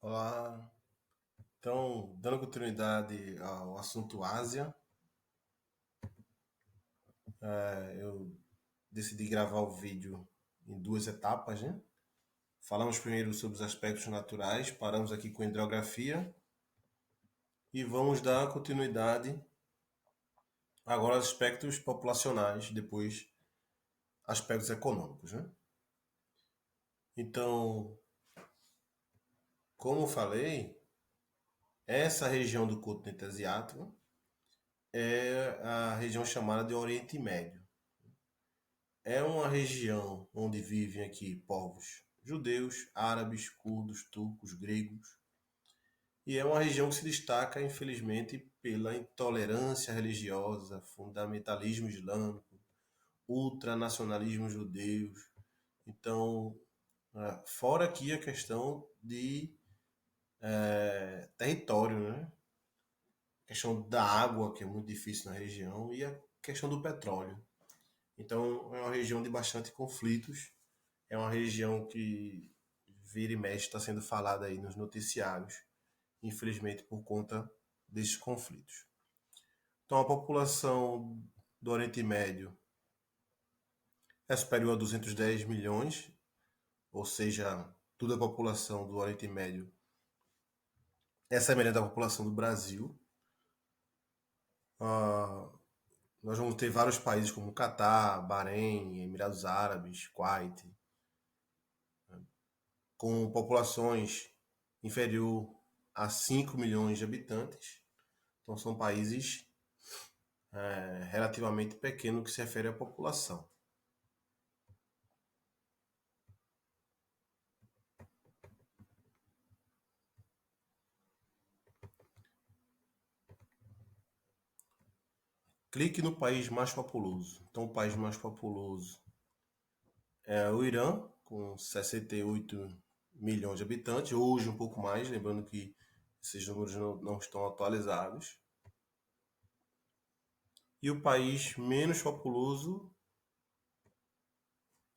Olá, então, dando continuidade ao assunto Ásia, eu decidi gravar o vídeo em duas etapas, né? Falamos primeiro sobre os aspectos naturais, paramos aqui com hidrografia e vamos dar continuidade agora aos aspectos populacionais, depois aspectos econômicos, né? Então, como eu falei, essa região do continente asiático é a região chamada de Oriente Médio. É uma região onde vivem aqui povos judeus, árabes, curdos, turcos, gregos. E é uma região que se destaca, infelizmente, pela intolerância religiosa, fundamentalismo islâmico, ultranacionalismo judeu. Então, fora aqui a questão de território, né? A questão da água, que é muito difícil na região, e a questão do petróleo. Então, é uma região de bastante conflitos. É uma região que vira e mexe está sendo falada aí nos noticiários, infelizmente por conta desses conflitos. Então a população do Oriente Médio é superior a 210 milhões, ou seja, toda a população do Oriente Médio é semelhante à população do Brasil. Ah, nós vamos ter vários países como Catar, Bahrein, Emirados Árabes, Kuwait, com populações inferior a 5 milhões de habitantes. Então são países relativamente pequenos que se refere à população. Clique no país mais populoso. Então o país mais populoso é o Irã, com 68 milhões de habitantes, hoje um pouco mais, lembrando que esses números não estão atualizados. E o país menos populoso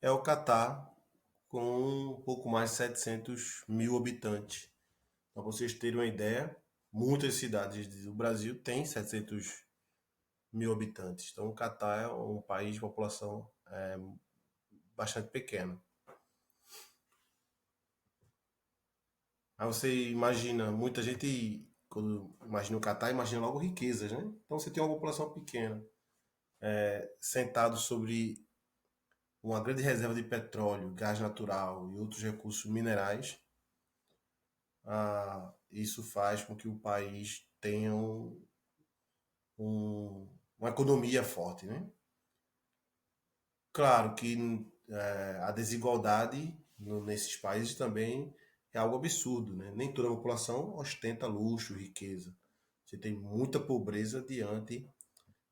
é o Catar, com um pouco mais de 700 mil habitantes. Para vocês terem uma ideia, muitas cidades do Brasil têm 700 mil habitantes. Então, o Catar é um país de população bastante pequena. Aí você imagina, muita gente, quando imagina o Catar, imagina logo riquezas, né? Então, você tem uma população pequena, sentado sobre uma grande reserva de petróleo, gás natural e outros recursos minerais. Isso faz com que o país tenha uma economia forte, né? Claro que a desigualdade nesses países também é algo absurdo, né? Nem toda a população ostenta luxo, riqueza. Você tem muita pobreza diante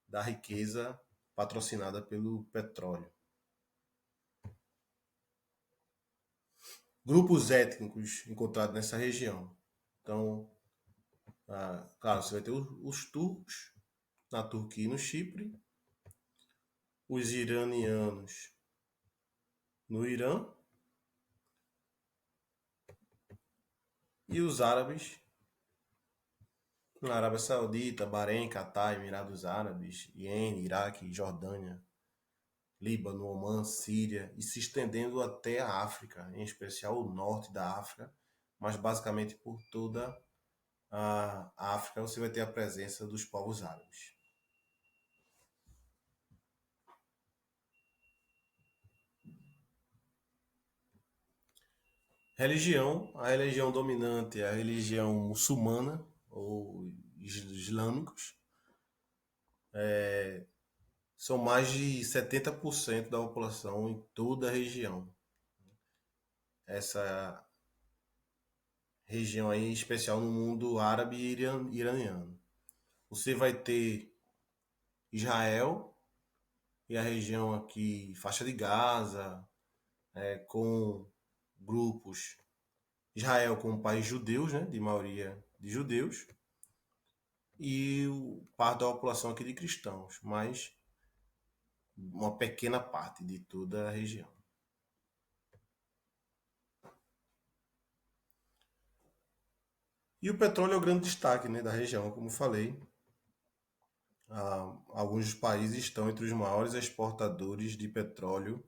da riqueza patrocinada pelo petróleo. Grupos étnicos encontrados nessa região. Então, claro, você vai ter os turcos na Turquia e no Chipre, os iranianos no Irã e os árabes na Arábia Saudita, Bahrein, Catar, Emirados Árabes, Iêmen, Iraque, Jordânia, Líbano, Omã, Síria e se estendendo até a África, em especial o norte da África, mas basicamente por toda a África você vai ter a presença dos povos árabes. Religião, a religião dominante é a religião muçulmana ou islâmicos. São mais de 70% da população em toda a região. Essa região aí, em especial no mundo árabe e iraniano. Você vai ter Israel e a região aqui, faixa de Gaza, com grupos. Israel como um país judeus, né, de maioria de judeus, e parte da população aqui de cristãos, mas uma pequena parte de toda a região. E o petróleo é o grande destaque, né, da região, como falei. Alguns dos países estão entre os maiores exportadores de petróleo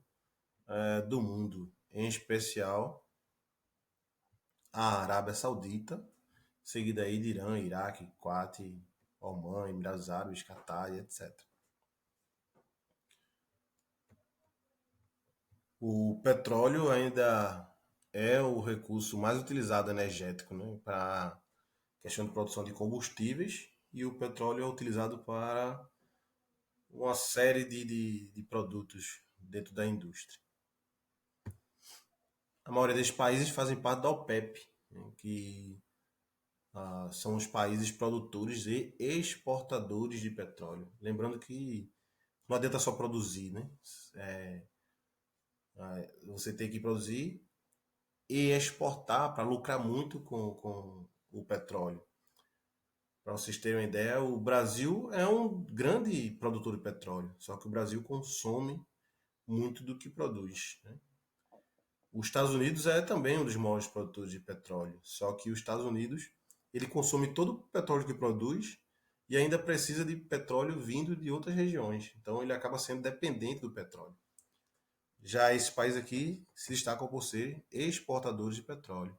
do mundo, em especial a Arábia Saudita, seguida aí de Irã, Iraque, Kuwait, Omã, Emirados Árabes, Catar, etc. O petróleo ainda é o recurso mais utilizado energético, né, para questão de produção de combustíveis, e o petróleo é utilizado para uma série de produtos dentro da indústria. A maioria desses países fazem parte da OPEP, né, que são os países produtores e exportadores de petróleo. Lembrando que não adianta só produzir, né? Você tem que produzir e exportar para lucrar muito com o petróleo. Para vocês terem uma ideia, o Brasil é um grande produtor de petróleo, só que o Brasil consome muito do que produz, né? Os Estados Unidos é também um dos maiores produtores de petróleo, só que os Estados Unidos ele consome todo o petróleo que produz e ainda precisa de petróleo vindo de outras regiões. Então ele acaba sendo dependente do petróleo. Já esse país aqui se destacam por ser exportadores de petróleo.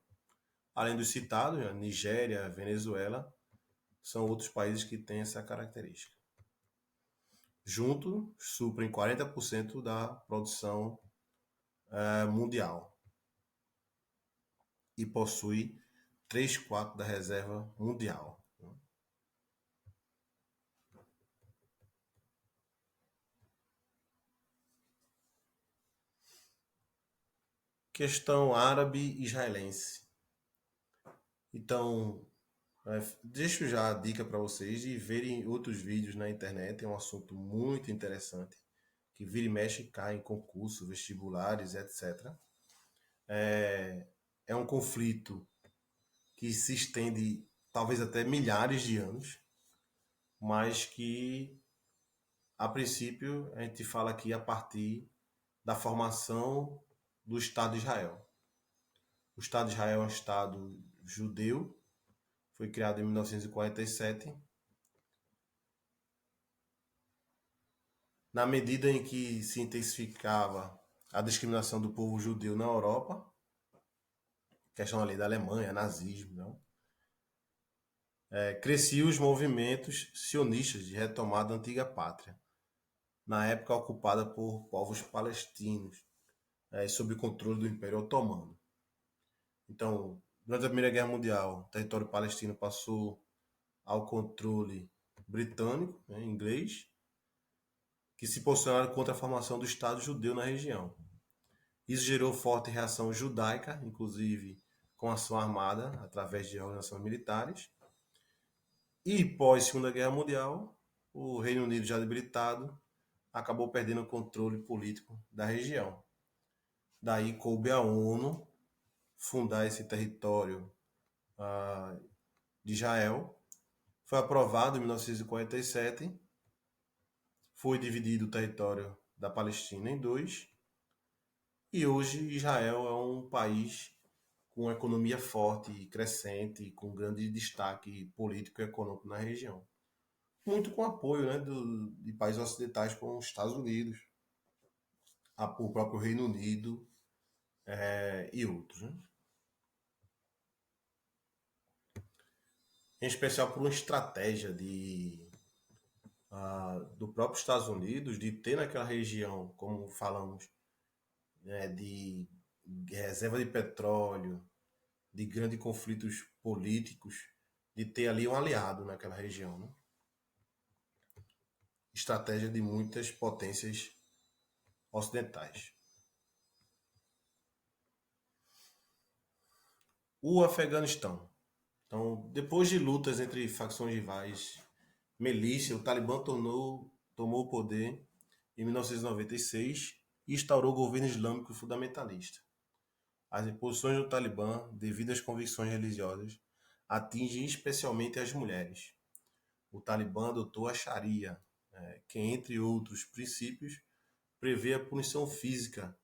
Além dos citados, a Nigéria, Venezuela, são outros países que têm essa característica. Juntos, suprem 40% da produção mundial e possui 3/4 da reserva mundial. Questão árabe-israelense. Então, deixo já a dica para vocês de verem outros vídeos na internet. É um assunto muito interessante, que vira e mexe cai em concursos, vestibulares, etc. É um conflito que se estende talvez até milhares de anos, mas que, a princípio, a gente fala aqui a partir da formação do Estado de Israel. O Estado de Israel é um Estado judeu, foi criado em 1947. Na medida em que se intensificava a discriminação do povo judeu na Europa, questão ali da Alemanha, nazismo, não? Cresciam os movimentos sionistas de retomada da antiga pátria, na época ocupada por povos palestinos, sob o controle do Império Otomano. Então, durante a Primeira Guerra Mundial, o território palestino passou ao controle britânico, né, inglês, que se posicionaram contra a formação do Estado judeu na região. Isso gerou forte reação judaica, inclusive com ação armada através de organizações militares. E pós Segunda Guerra Mundial, o Reino Unido já debilitado acabou perdendo o controle político da região. Daí coube à ONU fundar esse território de Israel. Foi aprovado em 1947, foi dividido o território da Palestina em dois, e hoje Israel é um país com uma economia forte e crescente, com grande destaque político e econômico na região. Muito com apoio, né, de países ocidentais como os Estados Unidos, o próprio Reino Unido e outros. Né? Em especial por uma estratégia do próprio Estados Unidos de ter naquela região, como falamos, né, de reserva de petróleo, de grandes conflitos políticos, de ter ali um aliado naquela região. Né? Estratégia de muitas potências ocidentais. O Afeganistão. Então, depois de lutas entre facções rivais, milícia, o Talibã tomou o poder em 1996 e instaurou o governo islâmico fundamentalista. As imposições do Talibã, devido às convicções religiosas, atingem especialmente as mulheres. O Talibã adotou a Sharia, que, entre outros princípios, prevê a punição física,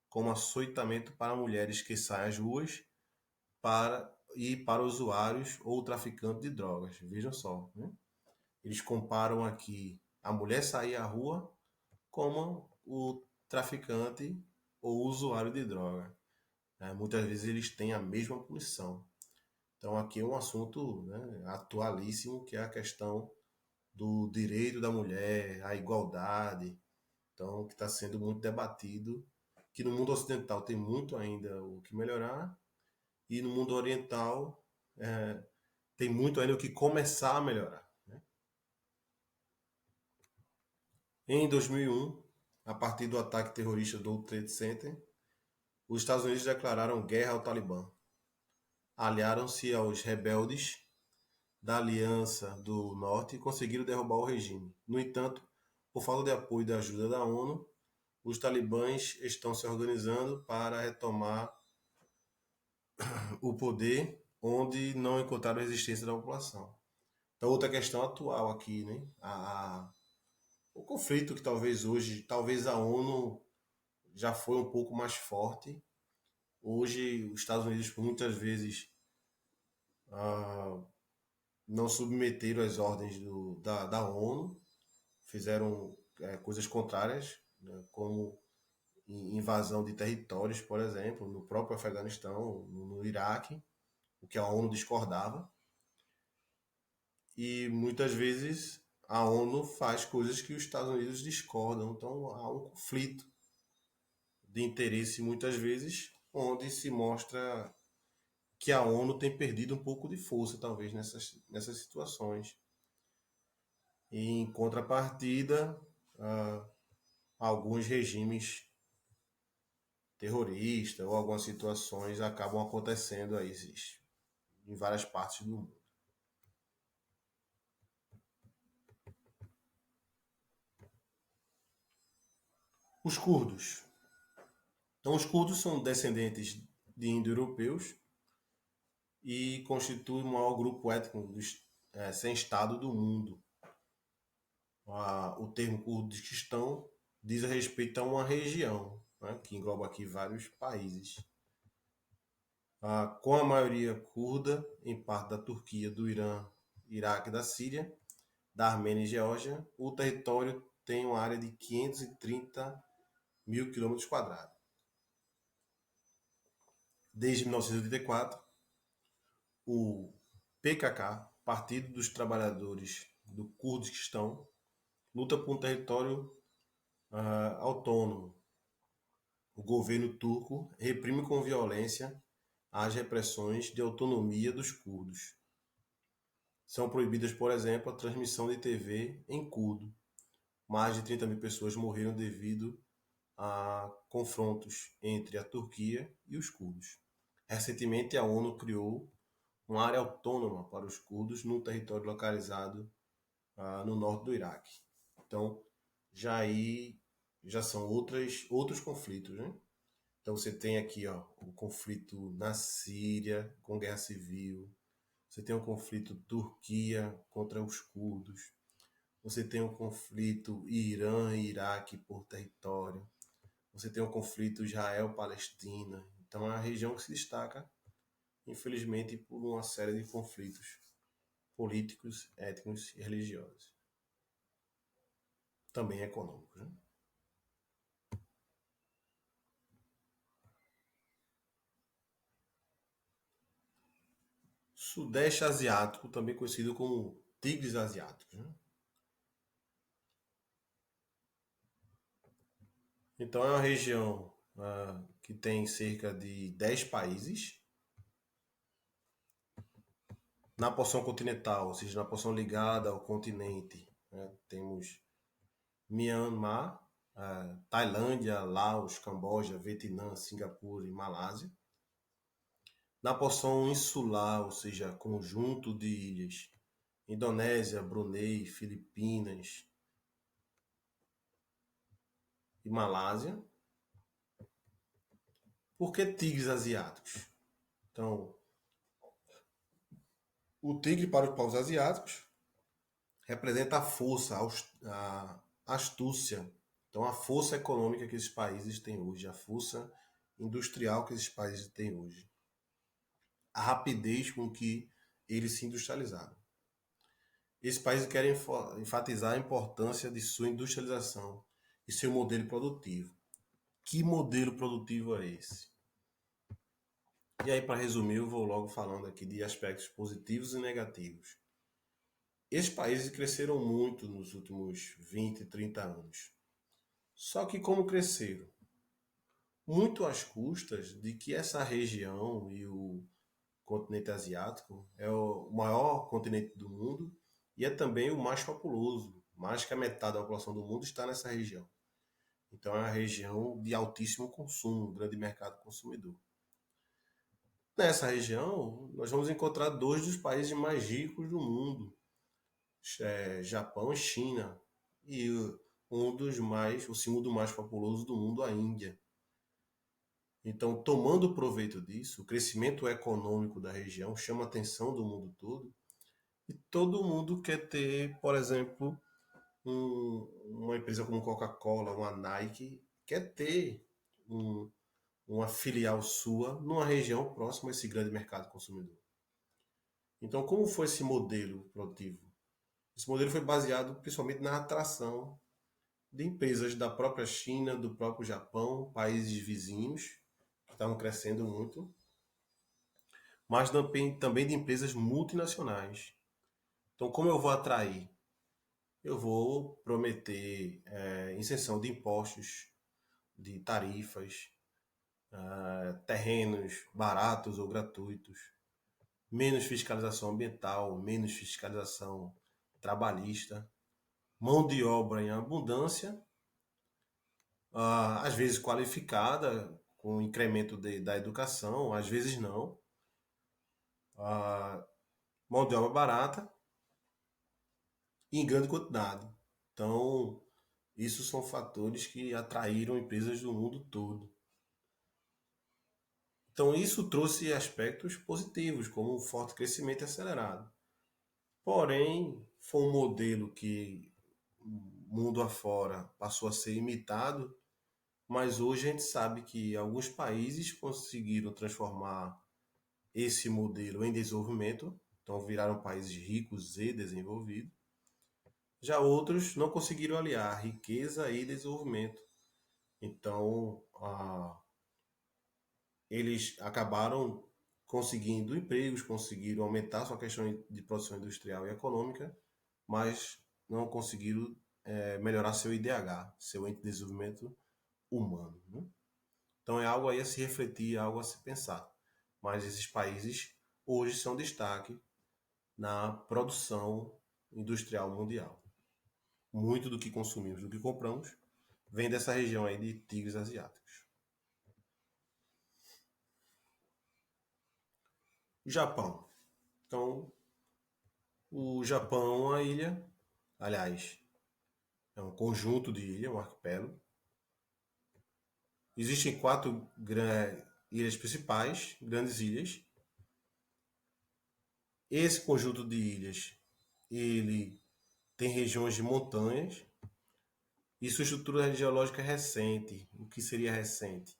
como açoitamento para mulheres que saem às ruas para e para usuários ou traficantes de drogas. Vejam só, né? Eles comparam aqui a mulher sair à rua como o traficante ou usuário de droga. Muitas vezes eles têm a mesma punição. Então aqui é um assunto, né, atualíssimo, que é a questão do direito da mulher, a igualdade, então que está sendo muito debatido, que no mundo ocidental tem muito ainda o que melhorar e no mundo oriental é, tem muito ainda o que começar a melhorar. Né? Em 2001, a partir do ataque terrorista do World Trade Center, os Estados Unidos declararam guerra ao Talibã. Aliaram-se aos rebeldes da Aliança do Norte e conseguiram derrubar o regime. No entanto, por falta de apoio e da ajuda da ONU, os talibãs estão se organizando para retomar o poder onde não encontraram resistência da população. Então, outra questão atual aqui, né? O conflito que talvez hoje, talvez a ONU já foi um pouco mais forte. Hoje, os Estados Unidos, muitas vezes, ah, não submeteram às ordens da ONU, fizeram coisas contrárias, né, como invasão de territórios, por exemplo, no próprio Afeganistão, no Iraque, o que a ONU discordava. E muitas vezes a ONU faz coisas que os Estados Unidos discordam, então há um conflito de interesse muitas vezes, onde se mostra que a ONU tem perdido um pouco de força, talvez, nessas situações. E, em contrapartida, ah, alguns regimes terroristas ou algumas situações acabam acontecendo aí em várias partes do mundo. Os curdos. Então, os curdos são descendentes de indo-europeus e constituem o maior grupo étnico sem Estado do mundo. O termo Kurdistão diz respeito a uma região, né, que engloba aqui vários países. Com a maioria curda em parte da Turquia, do Irã, Iraque e da Síria, da Armênia e Geórgia, o território tem uma área de 530 mil quilômetros quadrados. Desde 1984, o PKK, Partido dos Trabalhadores do Kurdistão, luta por um território autônomo. O governo turco reprime com violência as repressões de autonomia dos curdos. São proibidas, por exemplo, a transmissão de TV em curdo. Mais de 30 mil pessoas morreram devido a confrontos entre a Turquia e os curdos. Recentemente, a ONU criou uma área autônoma para os curdos num território localizado no norte do Iraque. Então, já são outros conflitos, né? Então você tem aqui o conflito na Síria com guerra civil, você tem o conflito Turquia contra os curdos, você tem o conflito Irã e Iraque por território, você tem o conflito Israel-Palestina. Então é uma região que se destaca, infelizmente, por uma série de conflitos políticos, étnicos e religiosos. Também econômicos. Né? Sudeste Asiático, também conhecido como tigres asiáticos. Né? Então é uma região que tem cerca de 10 países. Na porção continental, ou seja, na porção ligada ao continente, né, temos Myanmar, Tailândia, Laos, Camboja, Vietnã, Singapura e Malásia. Na porção insular, ou seja, conjunto de ilhas, Indonésia, Brunei, Filipinas e Malásia. Por que tigres asiáticos? Então, o tigre para os povos asiáticos representa a força, a astúcia. Então, a força econômica que esses países têm hoje, a força industrial que esses países têm hoje. a rapidez com que eles se industrializaram. Esses países querem enfatizar a importância de sua industrialização e seu modelo produtivo. Que modelo produtivo é esse? E aí, para resumir, eu vou logo falando aqui de aspectos positivos e negativos. Esses países cresceram muito nos últimos 20, 30 anos. Só que como cresceram? Muito às custas de que essa região e o continente asiático é o maior continente do mundo e é também o mais populoso. Mais que a metade da população do mundo está nessa região. Então é uma região de altíssimo consumo, um grande mercado consumidor. Nessa região, nós vamos encontrar dois dos países mais ricos do mundo, Japão e China, e um dos mais, o segundo mais populoso do mundo, a Índia. Então, tomando proveito disso, o crescimento econômico da região chama a atenção do mundo todo, e todo mundo quer ter, por exemplo, uma empresa como Coca-Cola, uma Nike, quer ter um, uma filial sua numa região próxima a esse grande mercado consumidor. Então, como foi esse modelo produtivo? Esse modelo foi baseado principalmente na atração de empresas da própria China, do próprio Japão, países vizinhos, que estavam crescendo muito, mas também de empresas multinacionais. Então, como eu vou atrair? Eu vou prometer isenção de impostos, de tarifas, terrenos baratos ou gratuitos, menos fiscalização ambiental, menos fiscalização trabalhista, mão de obra em abundância, às vezes qualificada, com incremento da educação, às vezes não, mão de obra barata e em grande quantidade. Então, isso são fatores que atraíram empresas do mundo todo. Então, isso trouxe aspectos positivos, como um forte crescimento acelerado. Porém, foi um modelo que, mundo afora, passou a ser imitado, mas hoje a gente sabe que alguns países conseguiram transformar esse modelo em desenvolvimento, então viraram países ricos e desenvolvidos. Já outros não conseguiram aliar riqueza e desenvolvimento. Então, eles acabaram conseguindo empregos, conseguiram aumentar sua questão de produção industrial e econômica, mas não conseguiram melhorar seu IDH, seu índice de desenvolvimento humano. Né? Então é algo aí a se refletir, algo a se pensar. Mas esses países hoje são destaque na produção industrial mundial. Muito do que consumimos, do que compramos, vem dessa região aí de tigres asiáticos. O Japão. Então, o Japão é uma ilha, aliás, é um conjunto de ilhas, um arquipélago. Existem quatro ilhas principais, grandes ilhas. Esse conjunto de ilhas, ele tem regiões de montanhas e sua estrutura geológica é recente. O que seria recente?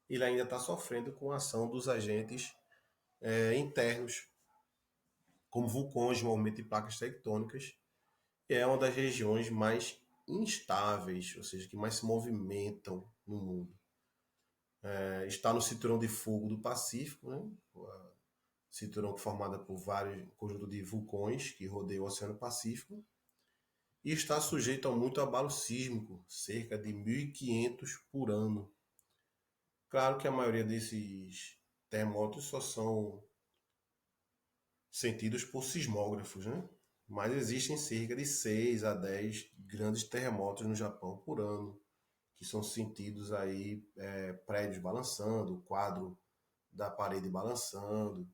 Ele ainda está sofrendo com a ação dos agentes internos, como vulcões, movimento de placas tectônicas, e é uma das regiões mais instáveis, ou seja, que mais se movimentam no mundo. Está no cinturão de fogo do Pacífico, né? Cinturão formado por vários conjuntos de vulcões que rodeiam o Oceano Pacífico, e está sujeito a muito abalo sísmico, cerca de 1.500 por ano. Claro que a maioria desses terremotos só são sentidos por sismógrafos, né? Mas existem cerca de 6 a 10 grandes terremotos no Japão por ano, que são sentidos aí prédios balançando, o quadro da parede balançando,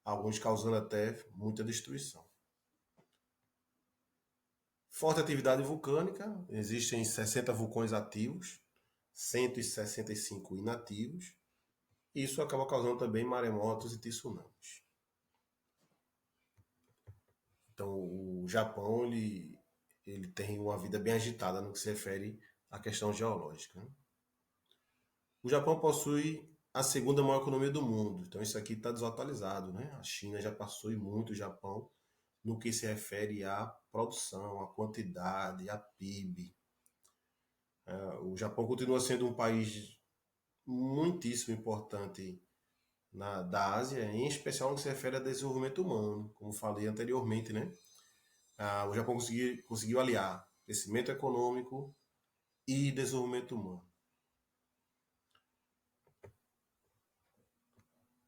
alguns causando até muita destruição. Forte atividade vulcânica, existem 60 vulcões ativos, 165 inativos, e isso acaba causando também maremotos e tsunamis. Então, o Japão ele tem uma vida bem agitada no que se refere à questão geológica. Né? O Japão possui a segunda maior economia do mundo. Então isso aqui está desatualizado, né? A China já passou e muito o Japão no que se refere à produção, à quantidade, à PIB. O Japão continua sendo um país muitíssimo importante da Ásia, em especial no que se refere a desenvolvimento humano, como falei anteriormente, né? O Japão conseguiu aliar crescimento econômico e desenvolvimento humano.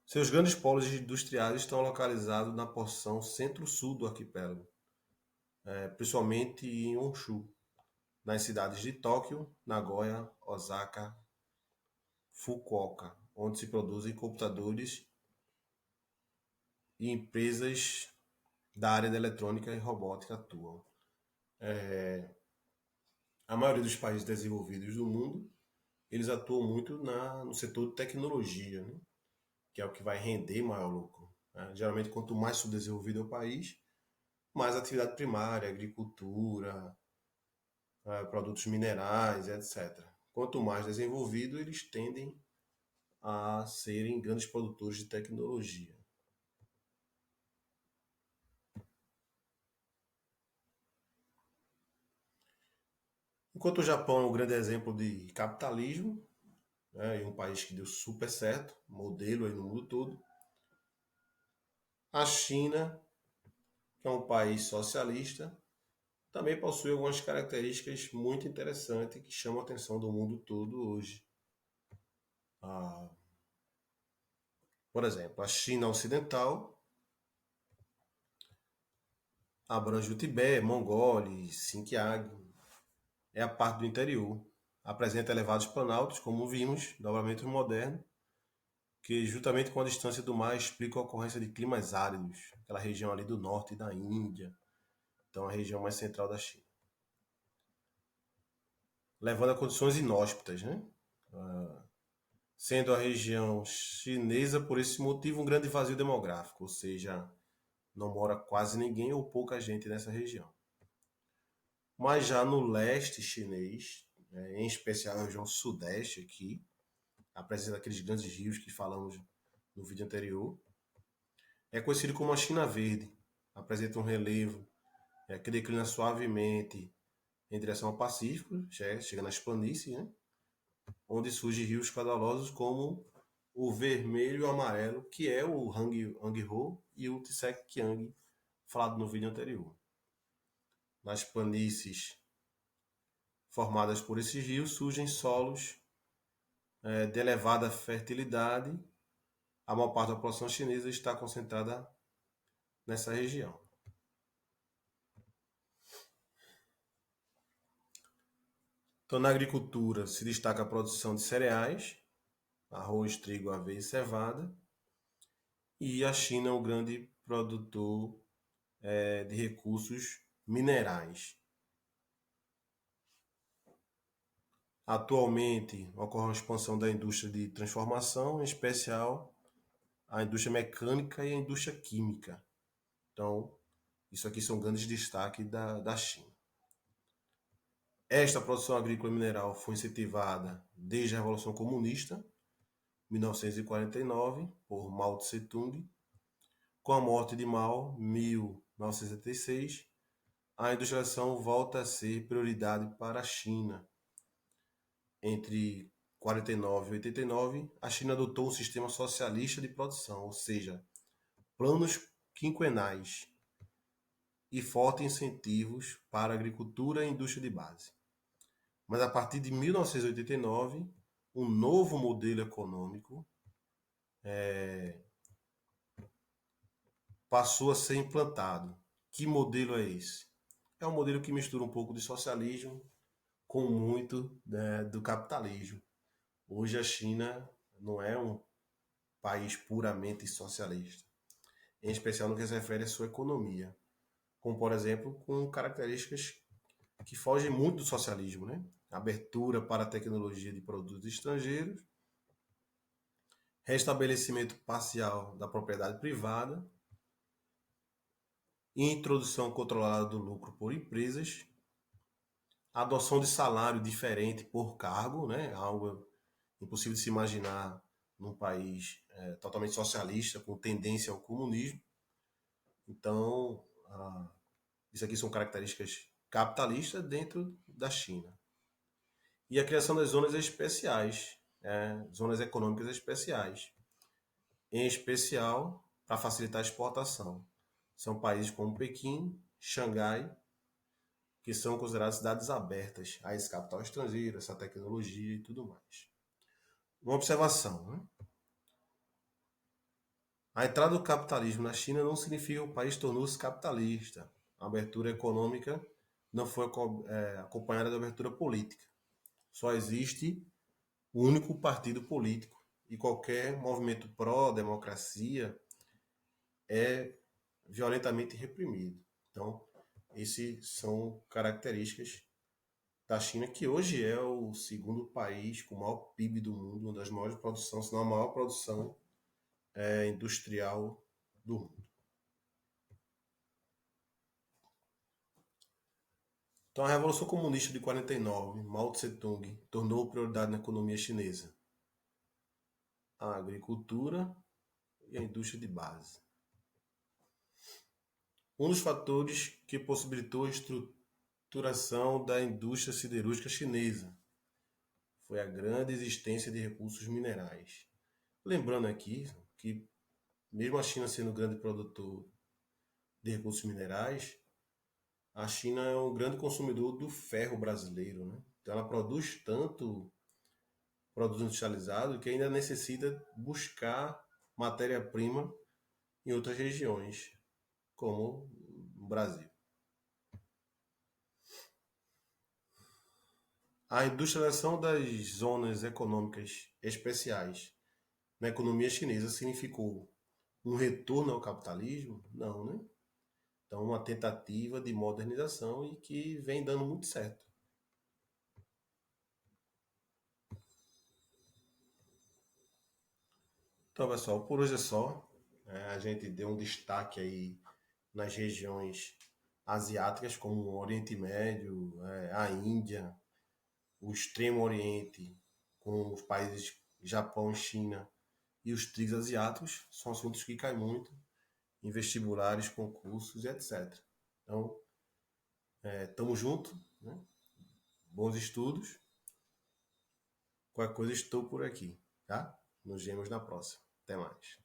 Seus grandes polos industriais estão localizados na porção centro-sul do arquipélago, principalmente em Honshu, nas cidades de Tóquio, Nagoya, Osaka, Fukuoka, onde se produzem computadores e empresas da área da eletrônica e robótica atuam. A maioria dos países desenvolvidos do mundo, eles atuam muito no setor de tecnologia, né? Que é o que vai render maior lucro, né? Geralmente, quanto mais subdesenvolvido é o país, mais atividade primária, agricultura, produtos minerais, etc. Quanto mais desenvolvido, eles tendem a serem grandes produtores de tecnologia. Enquanto o Japão é um grande exemplo de capitalismo, né, e um país que deu super certo, modelo aí no mundo todo, a China, que é um país socialista, também possui algumas características muito interessantes que chamam a atenção do mundo todo hoje. Ah, por exemplo, a China Ocidental abrange o Tibete, Mongólia, Xinjiang, é a parte do interior. Apresenta elevados planaltos, como vimos, dobramento moderno, que juntamente com a distância do mar explica a ocorrência de climas áridos, aquela região ali do norte da Índia, então a região mais central da China. Levando a condições inóspitas, né? Sendo a região chinesa, por esse motivo, um grande vazio demográfico, ou seja, não mora quase ninguém ou pouca gente nessa região. Mas já no leste chinês, em especial na região sudeste aqui, a presença daqueles grandes rios que falamos no vídeo anterior, é conhecido como a China Verde. Apresenta um relevo que declina suavemente em direção ao Pacífico, chega nas planícies, né? Onde surgem rios caudalosos como o vermelho e o amarelo, que é o Hangho e o Tsek-Kiang, falado no vídeo anterior. Nas planícies formadas por esses rios surgem solos de elevada fertilidade. A maior parte da população chinesa está concentrada nessa região. Então, na agricultura se destaca a produção de cereais, arroz, trigo, aveia e cevada, e a China é um grande produtor de recursos minerais. Atualmente ocorre uma expansão da indústria de transformação, em especial a indústria mecânica e a indústria química. Então, isso aqui são grandes destaques da China. Esta produção agrícola e mineral foi incentivada desde a Revolução Comunista, 1949, por Mao Tse-tung. Com a morte de Mao, 1976, a industrialização volta a ser prioridade para a China. Entre 49 e 89, a China adotou um sistema socialista de produção, ou seja, planos quinquenais e fortes incentivos para a agricultura e indústria de base. Mas a partir de 1989, um novo modelo econômico passou a ser implantado. Que modelo é esse? É um modelo que mistura um pouco de socialismo com muito, né, do capitalismo. Hoje a China não é um país puramente socialista, em especial no que se refere à sua economia, como por exemplo com características que fogem muito do socialismo, né? Abertura para a tecnologia de produtos estrangeiros, restabelecimento parcial da propriedade privada, introdução controlada do lucro por empresas, adoção de salário diferente por cargo, né? Algo impossível de se imaginar num país totalmente socialista, com tendência ao comunismo. Então, isso aqui são características capitalistas dentro da China. E a criação das zonas especiais, zonas econômicas especiais, em especial para facilitar a exportação. São países como Pequim, Xangai, que são consideradas cidades abertas a esse capital estrangeiro, essa tecnologia e tudo mais. Uma observação, né? A entrada do capitalismo na China não significa que o país tornou-se capitalista. A abertura econômica não foi acompanhada da abertura política. Só existe um único partido político e qualquer movimento pró-democracia é violentamente reprimido. Então, essas são características da China, que hoje é o segundo país com o maior PIB do mundo, uma das maiores produções, se não a maior produção industrial do mundo. Então, a Revolução Comunista de 49, Mao Tse-tung, tornou prioridade na economia chinesa a agricultura e a indústria de base. Um dos fatores que possibilitou a estruturação da indústria siderúrgica chinesa foi a grande existência de recursos minerais. Lembrando aqui que, mesmo a China sendo um grande produtor de recursos minerais, a China é um grande consumidor do ferro brasileiro, né? Então ela produz tanto produto industrializado que ainda necessita buscar matéria-prima em outras regiões, como no Brasil. A industrialização das zonas econômicas especiais na economia chinesa significou um retorno ao capitalismo? Não, né? Então, uma tentativa de modernização e que vem dando muito certo. Então, pessoal, por hoje é só. A gente deu um destaque aí nas regiões asiáticas, como o Oriente Médio, a Índia, o Extremo Oriente, com os países Japão, China e os TRIs asiáticos, são assuntos que caem muito em vestibulares, concursos e etc. Então, tamo junto, né? Bons estudos. Qualquer coisa estou por aqui, tá? Nos vemos na próxima. Até mais.